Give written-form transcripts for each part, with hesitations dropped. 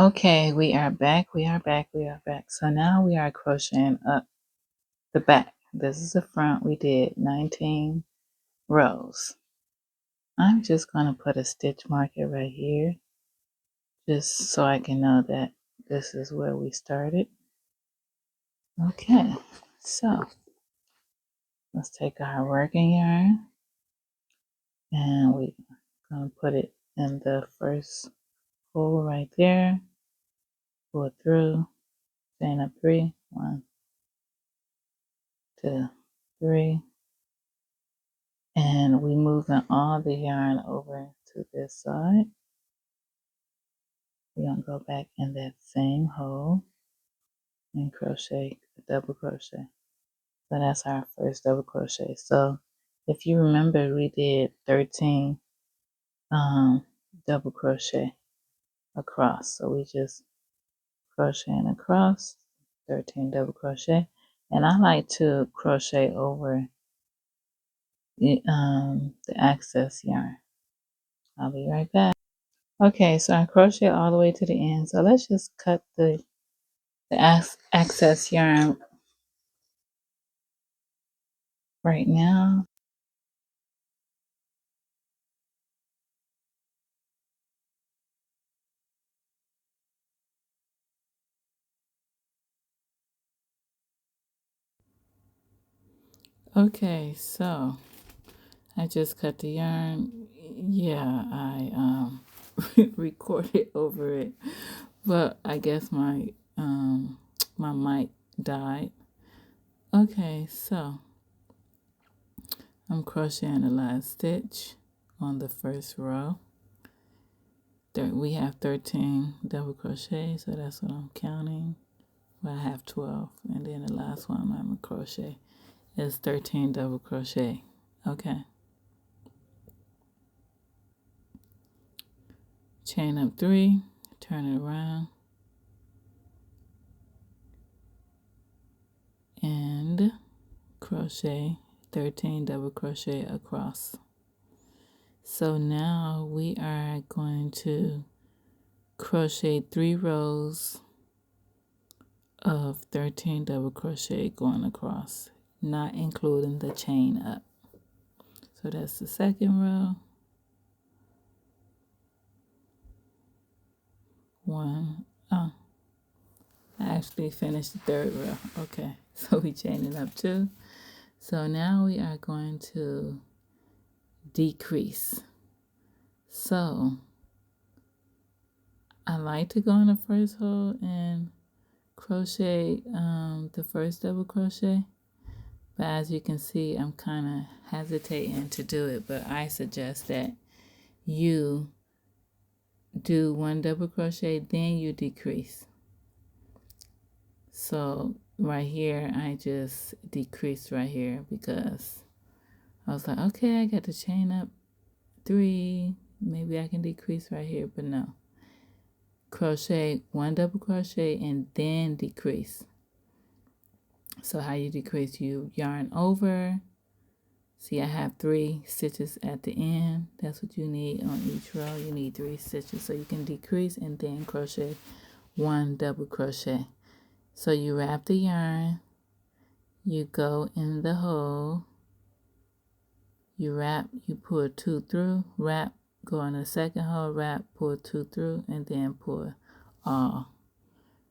Okay, we are back. So now we are crocheting up the back. This is the front. We did 19 rows. I'm just going to put a stitch marker right here just so I can know that this is where we started. Okay, so let's take our working yarn and we're going to put it in the first hole right there. Pull it through, chain up 3, 1, 2, 3. And we moving all the yarn over to this side. We're going to go back in that same hole and crochet a double crochet. So that's our first double crochet. So if you remember, we did 13 double crochet across. So we just crocheting across, 13 double crochet. And I like to crochet over the excess yarn. I'll be right back. Okay, so I crochet all the way to the end. So let's just cut the excess yarn right now. Okay, so I just cut the yarn. Yeah, I recorded over it, but I guess my mic died. Okay, so I'm crocheting the last stitch on the first row. We have 13 double crochets, so that's what I'm counting. Well, I have 12, and then the last one I'm gonna crochet is 13 double crochet. Okay, chain up 3, turn it around, and crochet 13 double crochet across. So now we are going to crochet 3 rows of 13 double crochet going across, not including the chain up. So that's the second row. 1, oh, I actually finished the third row. Okay, so we chaining up 2. So now we are going to decrease. So I like to go in the first hole and crochet the first double crochet, but as you can see, I'm kind of hesitating to do it, but I suggest that you do 1 double crochet, then you decrease. So right here, I just decreased right here because I was like, okay, I got to chain up 3, maybe I can decrease right here, but no. Crochet 1 double crochet and then decrease. So how you decrease, you yarn over. See, I have 3 stitches at the end. That's what you need on each row. You need 3 stitches so you can decrease and then crochet 1 double crochet. So you wrap the yarn, you go in the hole, you wrap, you pull 2 through, wrap, go in the second hole, wrap, pull 2 through, and then pull all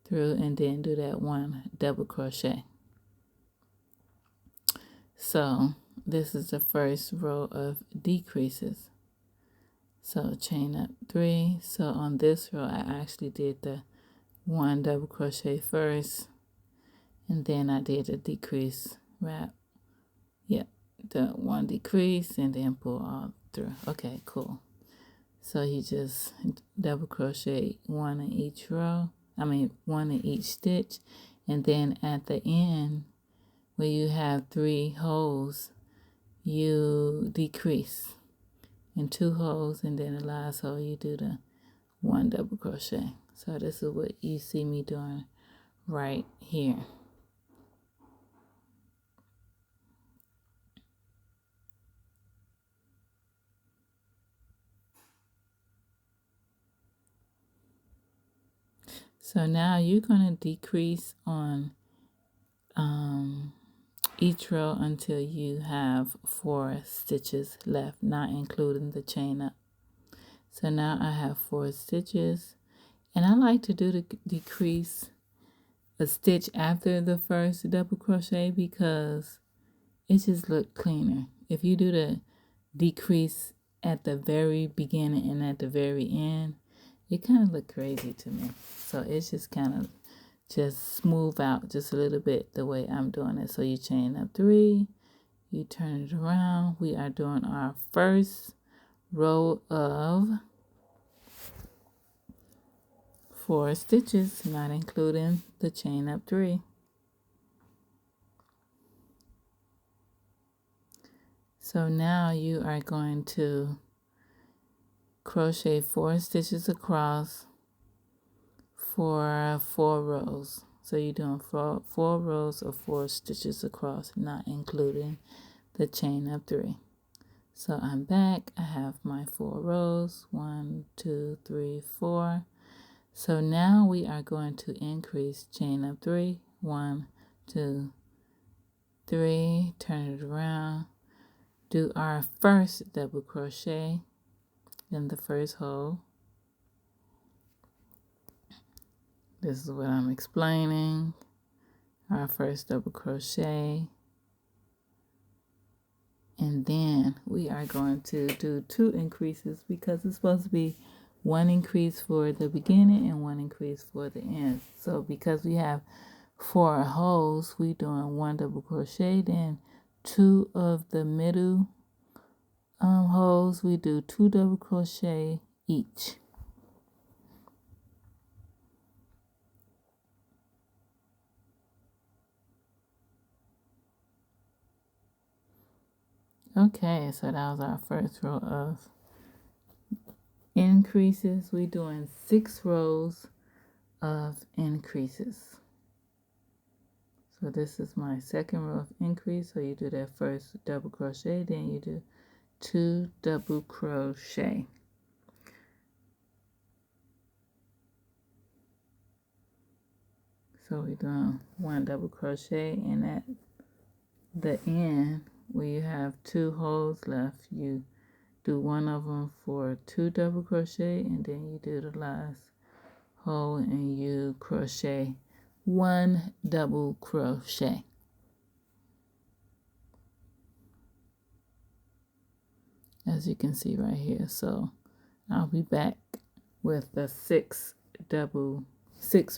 through, and then do that 1 double crochet. So this is the first row of decreases. So chain up 3. So on this row, I actually did the 1 double crochet first, and then I did a decrease wrap. Yep, the 1 decrease, and then pull all through. Okay, cool. So you just double crochet 1 in each row. 1 in each stitch, and then at the end, where you have 3 holes, you decrease in 2 holes, and then the last hole you do the 1 double crochet. So this is what you see me doing right here. So now you're going to decrease on each row until you have 4 stitches left, not including the chain up. So now I have 4 stitches, and I like to do the decrease a stitch after the first double crochet because it just look cleaner. If you do the decrease at the very beginning and at the very end, it kind of look crazy to me. So it's just kind of just smooth out just a little bit the way I'm doing it. So you chain up 3, you turn it around. We are doing our first row of 4 stitches, not including the chain up 3. So now you are going to crochet 4 stitches across for 4 rows. So you're doing 4 rows of 4 stitches across, not including the chain up 3. So I'm back. I have my 4 rows. 1, 2, 3, 4. So now we are going to increase chain up 3. 1, 2, 3. Turn it around. Do our first double crochet in the first hole. This is what I'm explaining. Our first double crochet. And then we are going to do 2 increases because it's supposed to be 1 increase for the beginning and 1 increase for the end. So because we have 4 holes, we doing 1 double crochet, then 2 of the middle holes, we do 2 double crochet each. Okay, so that was our first row of increases. We're doing 6 rows of increases. So this is my second row of increase. So you do that first double crochet, then you do 2 double crochet. So we're doing 1 double crochet, and at the end where you have 2 holes left, you do 1 of them for 2 double crochet, and then you do the last hole and you crochet 1 double crochet. As you can see right here. So I'll be back with the 6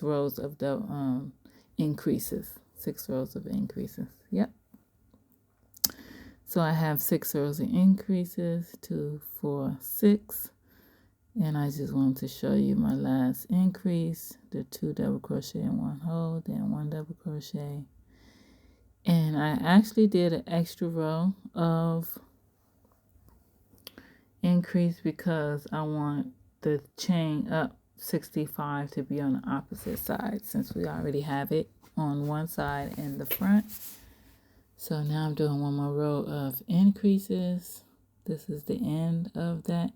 rows of the increases. 6 rows of increases. Yep. So I have 6 rows of increases, 2, 4, 6. And I just wanted to show you my last increase, the 2 double crochet in 1 hole, then 1 double crochet. And I actually did an extra row of increase because I want the chain up 65 to be on the opposite side, since we already have it on one side in the front. So now I'm doing 1 more row of increases. This is the end of that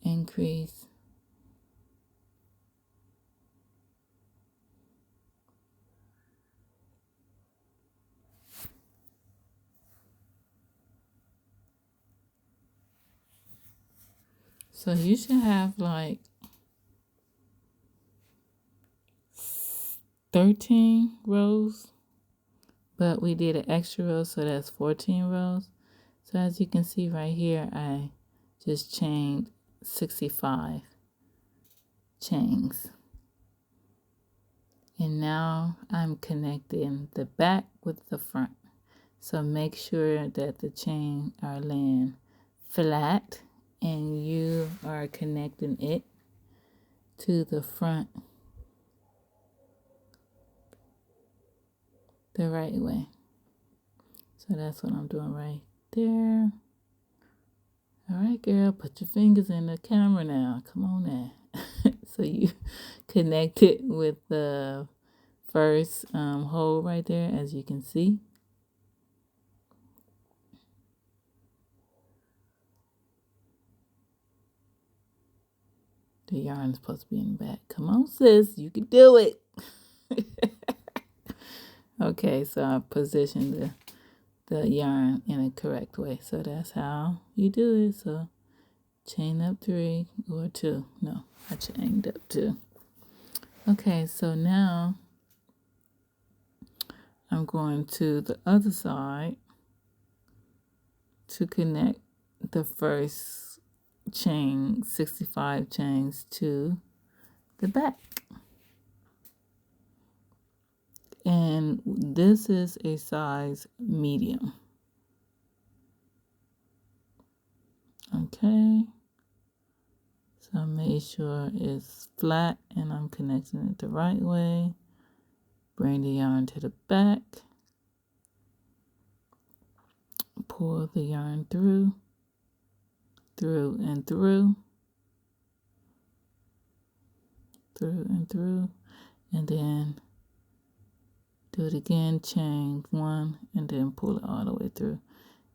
increase. So you should have like 13 rows, but we did an extra row, so that's 14 rows. So as you can see right here, I just chained 65 chains. And now I'm connecting the back with the front. So make sure that the chain are laying flat and you are connecting it to the front the right way. So that's what I'm doing right there. All right, girl, put your fingers in the camera now. Come on now. So you connect it with the first hole right there, as you can see. The yarn is supposed to be in the back. Come on, sis. You can do it. Okay, so I positioned the yarn in a correct way. So that's how you do it. So chain up 3 or 2. No, I chained up 2. Okay, so now I'm going to the other side to connect the first chain, 65 chains, to the back. And this is a size medium. Okay. So I made sure it's flat and I'm connecting it the right way. Bring the yarn to the back. Pull the yarn through and through, and then do it again, chain 1, and then pull it all the way through.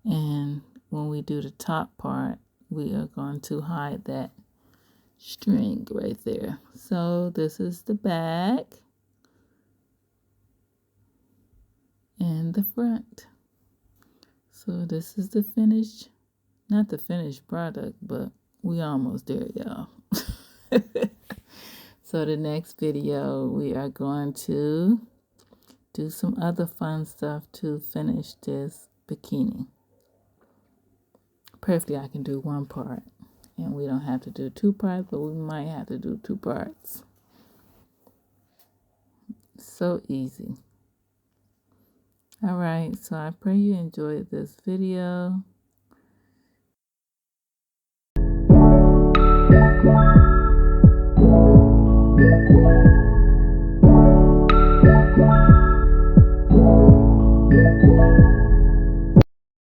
And when we do the top part, we are going to hide that string right there. So this is the back and the front. So this is the finished, not the finished product, but we almost there, y'all. So the next video, we are going to do some other fun stuff to finish this bikini. Perfectly, I can do 1 part, and we don't have to do 2 parts, but we might have to do 2 parts. So easy. All right, so I pray you enjoyed this video.